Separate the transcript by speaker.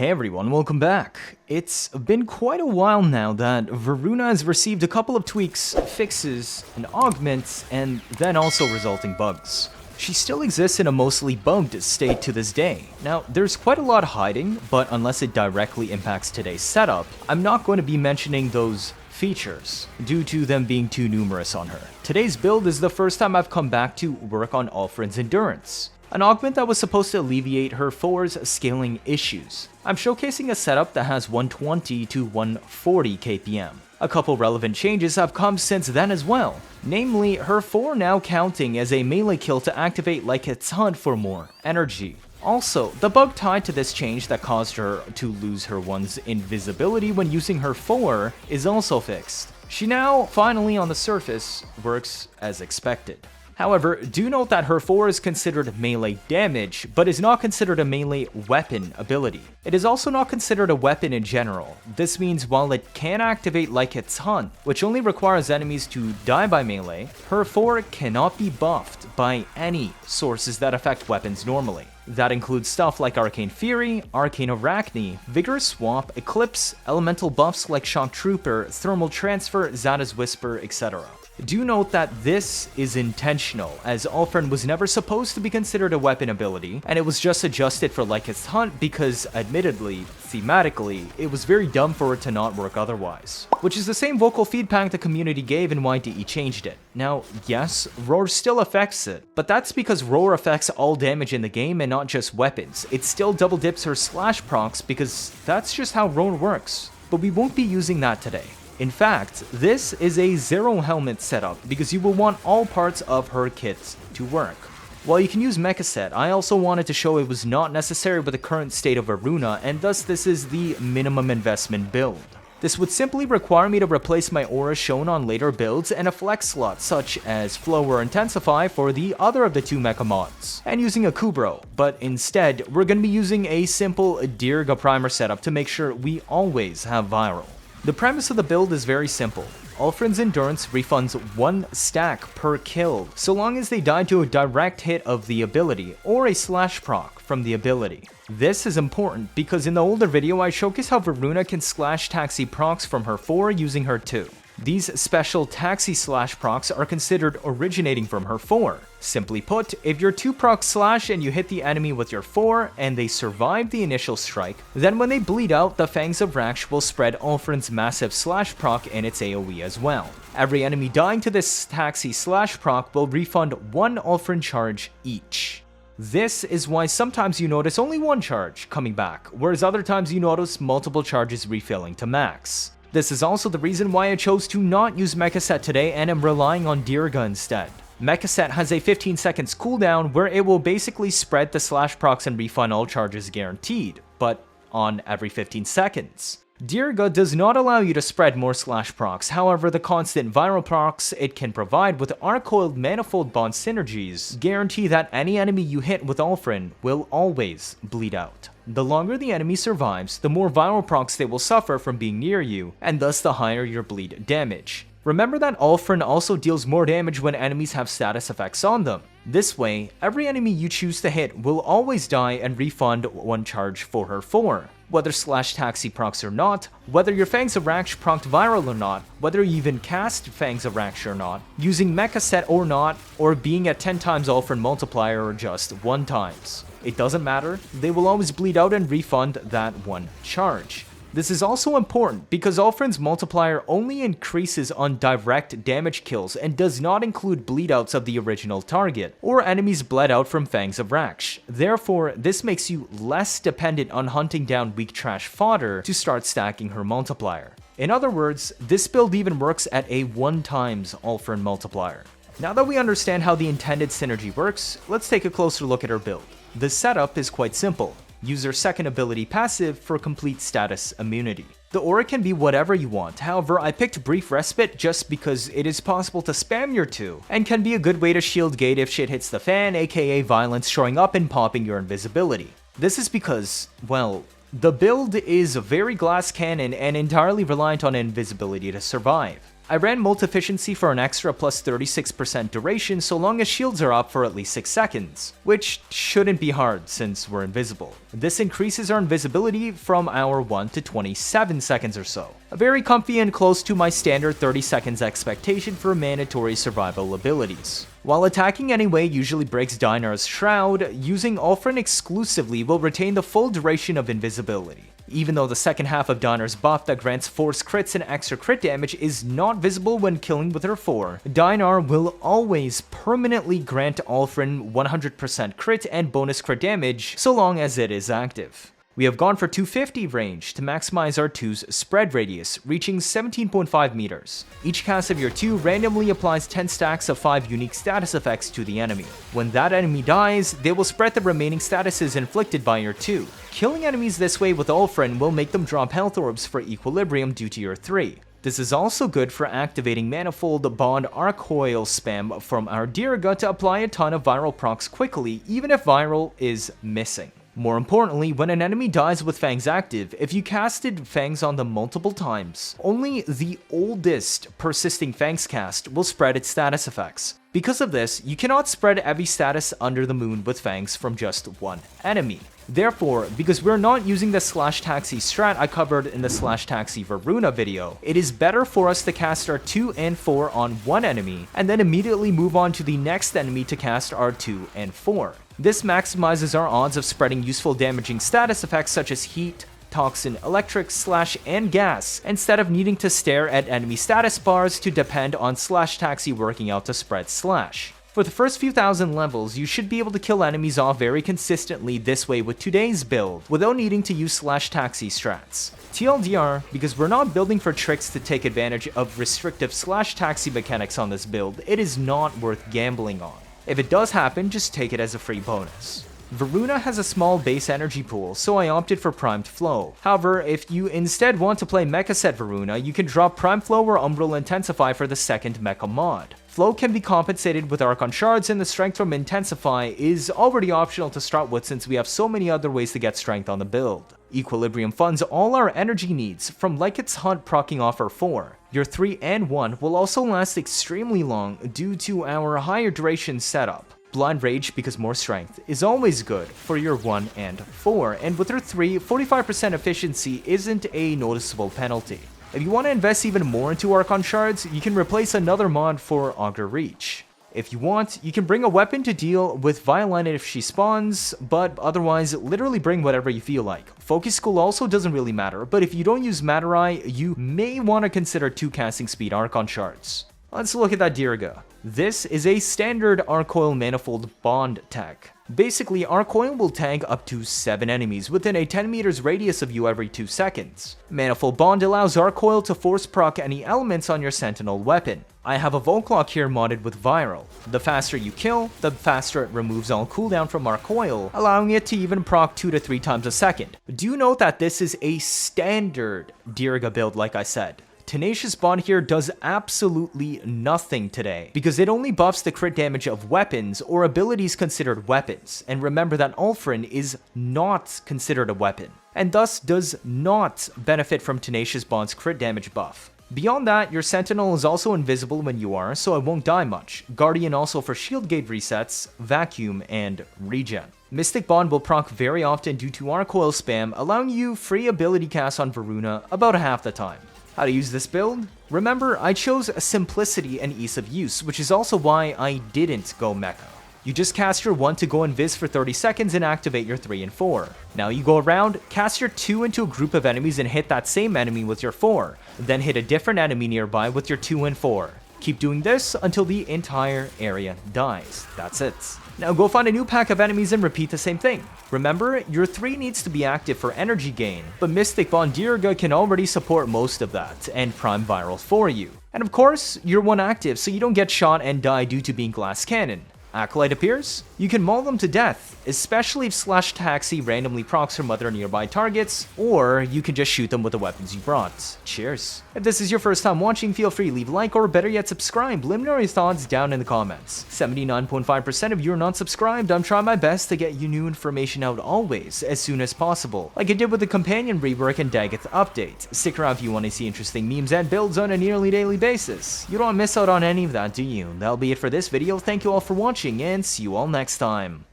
Speaker 1: Hey everyone, welcome back. It's been quite a while now that Voruna has received a couple of tweaks, fixes, and augments, and then also resulting bugs. She still exists in a mostly bugged state to this day. Now, there's quite a lot hiding, but unless it directly impacts today's setup, I'm not going to be mentioning those features, due to them being too numerous on her. Today's build is the first time I've come back to work on Ulfrun's endurance, an augment that was supposed to alleviate her 4's scaling issues. I'm showcasing a setup that has 120 to 140 kpm. A couple relevant changes have come since then as well, namely her 4 now counting as a melee kill to activate like its hunt for more energy. Also, the bug tied to this change that caused her to lose her 1's invisibility when using her 4 is also fixed. She now, finally on the surface, works as expected. However, do note that her 4 is considered melee damage, but is not considered a melee weapon ability. It is also not considered a weapon in general. This means while it can activate like its hunt, which only requires enemies to die by melee, her 4 cannot be buffed by any sources that affect weapons normally. That includes stuff like Arcane Fury, Arcane Arachne, Vigorous Swap, Eclipse, elemental buffs like Shock Trooper, Thermal Transfer, Zada's Whisper, etc. Do note that this is intentional, as Ulfrun was never supposed to be considered a weapon ability, and it was just adjusted for like its hunt because, admittedly, thematically, it was very dumb for it to not work otherwise. Which is the same vocal feedback the community gave and why DE changed it. Now, yes, Roar still affects it, but that's because Roar affects all damage in the game and not just weapons. It still double dips her slash procs because that's just how Roar works. But we won't be using that today. In fact, this is a zero helmet setup because you will want all parts of her kit to work. While you can use Mecha Set, I also wanted to show it was not necessary with the current state of Voruna, and thus this is the minimum investment build. This would simply require me to replace my aura shown on later builds and a flex slot such as Flow or Intensify for the other of the two mecha mods, and using a Kubro, but instead we're going to be using a simple Diriga primer setup to make sure we always have viral. The premise of the build is very simple. Ulfrun's endurance refunds 1 stack per kill, so long as they die to a direct hit of the ability, or a slash proc from the ability. This is important because in the older video I showcased how Voruna can slash taxi procs from her 4 using her 2. These special taxi slash procs are considered originating from her 4. Simply put, if your 2 procs slash and you hit the enemy with your 4 and they survive the initial strike, then when they bleed out, the Fangs of Raksh will spread Ulfrun's massive slash proc in its AoE as well. Every enemy dying to this taxi slash proc will refund 1 Ulfrun charge each. This is why sometimes you notice only 1 charge coming back, whereas other times you notice multiple charges refilling to max. This is also the reason why I chose to not use Mecha Set today and am relying on Diriga instead. Mecha Set has a 15 seconds cooldown where it will basically spread the slash procs and refund all charges guaranteed, but on every 15 seconds. Diriga does not allow you to spread more slash procs, however the constant viral procs it can provide with our Coil manifold bond synergies guarantee that any enemy you hit with Ulfrun will always bleed out. The longer the enemy survives, the more viral procs they will suffer from being near you, and thus the higher your bleed damage. Remember that Ulfrun also deals more damage when enemies have status effects on them. This way, every enemy you choose to hit will always die and refund 1 charge for her 4. Whether slash taxi procs or not, whether your Fangs of Raksh procced viral or not, whether you even cast Fangs of Raksh or not, using Mecha Set or not, or being at 10 times Ulfrun Multiplier or just 1 times. It doesn't matter, they will always bleed out and refund that 1 charge. This is also important because Ulfrun's Multiplier only increases on direct damage kills and does not include bleedouts of the original target, or enemies bled out from Fangs of Raksh. Therefore, this makes you less dependent on hunting down weak trash fodder to start stacking her Multiplier. In other words, this build even works at a 1 times Ulfrun Multiplier. Now that we understand how the intended synergy works, let's take a closer look at her build. The setup is quite simple. Use your second ability passive for complete status immunity. The aura can be whatever you want, however I picked Brief Respite just because it is possible to spam your 2, and can be a good way to shield gate if shit hits the fan, aka violence showing up and popping your invisibility. This is because, well, the build is very glass cannon and entirely reliant on invisibility to survive. I ran Multi-Efficiency for an extra plus 36% duration so long as shields are up for at least 6 seconds, which shouldn't be hard since we're invisible. This increases our invisibility from our 1 to 27 seconds or so. Very comfy and close to my standard 30 seconds expectation for mandatory survival abilities. While attacking anyway usually breaks Dynar's Shroud, using Ulfrun exclusively will retain the full duration of invisibility. Even though the second half of Dynar's buff that grants force crits and extra crit damage is not visible when killing with her 4, Dynar will always permanently grant Ulfrun 100% crit and bonus crit damage so long as it is active. We have gone for 250 range to maximize our 2's spread radius, reaching 17.5 meters. Each cast of your 2 randomly applies 10 stacks of 5 unique status effects to the enemy. When that enemy dies, they will spread the remaining statuses inflicted by your 2. Killing enemies this way with Ulfrun will make them drop health orbs for equilibrium due to your 3. This is also good for activating Manifold Bond Coil spam from our Diriga to apply a ton of viral procs quickly, even if viral is missing. More importantly, when an enemy dies with Fangs active, if you casted Fangs on them multiple times, only the oldest persisting Fangs cast will spread its status effects. Because of this, you cannot spread every status under the moon with Fangs from just one enemy. Therefore, because we're not using the slash taxi strat I covered in the slash taxi Voruna video, it is better for us to cast our 2 and 4 on one enemy, and then immediately move on to the next enemy to cast our 2 and 4. This maximizes our odds of spreading useful damaging status effects such as heat, toxin, electric, slash, and gas, instead of needing to stare at enemy status bars to depend on slash taxi working out to spread slash. For the first few thousand levels, you should be able to kill enemies off very consistently this way with today's build, without needing to use slash taxi strats. TLDR, because we're not building for tricks to take advantage of restrictive slash taxi mechanics on this build, it is not worth gambling on. If it does happen, just take it as a free bonus. Voruna has a small base energy pool, so I opted for Primed Flow. However, if you instead want to play Mecha set Voruna, you can drop Primed Flow or Umbral Intensify for the second Mecha mod. Flow can be compensated with Archon Shards, and the Strength from Intensify is already optional to start with since we have so many other ways to get strength on the build. Equilibrium funds all our energy needs, from Lycat's Hunt proccing off our 4. Your 3 and 1 will also last extremely long due to our higher duration setup. Blind Rage, because more strength, is always good for your 1 and 4, and with her 3, 45% efficiency isn't a noticeable penalty. If you want to invest even more into Archon Shards, you can replace another mod for Augur Reach. If you want, you can bring a weapon to deal with Violin if she spawns, but otherwise, literally bring whatever you feel like. Focus School also doesn't really matter, but if you don't use Matter Eye, you may want to consider 2 casting speed Archon Shards. Let's look at that Diriga. This is a standard Coil Manifold Bond tech. Basically, Coil will tag up to 7 enemies within a 10 meters radius of you every 2 seconds. Manifold Bond allows Coil to force proc any elements on your Sentinel weapon. I have a Volclock here modded with Viral. The faster you kill, the faster it removes all cooldown from Coil, allowing it to even proc 2 to 3 times a second. Do note that this is a standard Diriga build, like I said. Tenacious Bond here does absolutely nothing today, because it only buffs the crit damage of weapons or abilities considered weapons, and remember that Ulfrun is not considered a weapon, and thus does not benefit from Tenacious Bond's crit damage buff. Beyond that, your Sentinel is also invisible when you are, so it won't die much. Guardian also for shield gate resets, vacuum, and regen. Mystic Bond will proc very often due to Coil spam, allowing you free ability casts on Voruna about half the time. How to use this build? Remember, I chose simplicity and ease of use, which is also why I didn't go Mecha. You just cast your 1 to go invis for 30 seconds and activate your 3 and 4. Now you go around, cast your 2 into a group of enemies and hit that same enemy with your 4. Then hit a different enemy nearby with your 2 and 4. Keep doing this until the entire area dies. That's it. Now go find a new pack of enemies and repeat the same thing. Remember, your 3 needs to be active for energy gain, but Mystic Bond Diriga can already support most of that, and Prime Viral for you. And of course, you're 1 active, so you don't get shot and die due to being Glass Cannon. Acolyte appears, you can maul them to death, especially if Slash Taxi randomly procs from other nearby targets, or you can just shoot them with the weapons you brought. Cheers. If this is your first time watching, feel free to leave a like or better yet subscribe. Let me know your thoughts down in the comments. 79.5% of you are not subscribed. I'm trying my best to get you new information out always, as soon as possible, like I did with the companion rework and Dagath update. Stick around if you want to see interesting memes and builds on a nearly daily basis. You don't want to miss out on any of that, do you? That'll be it for this video. Thank you all for watching, and see you all next time.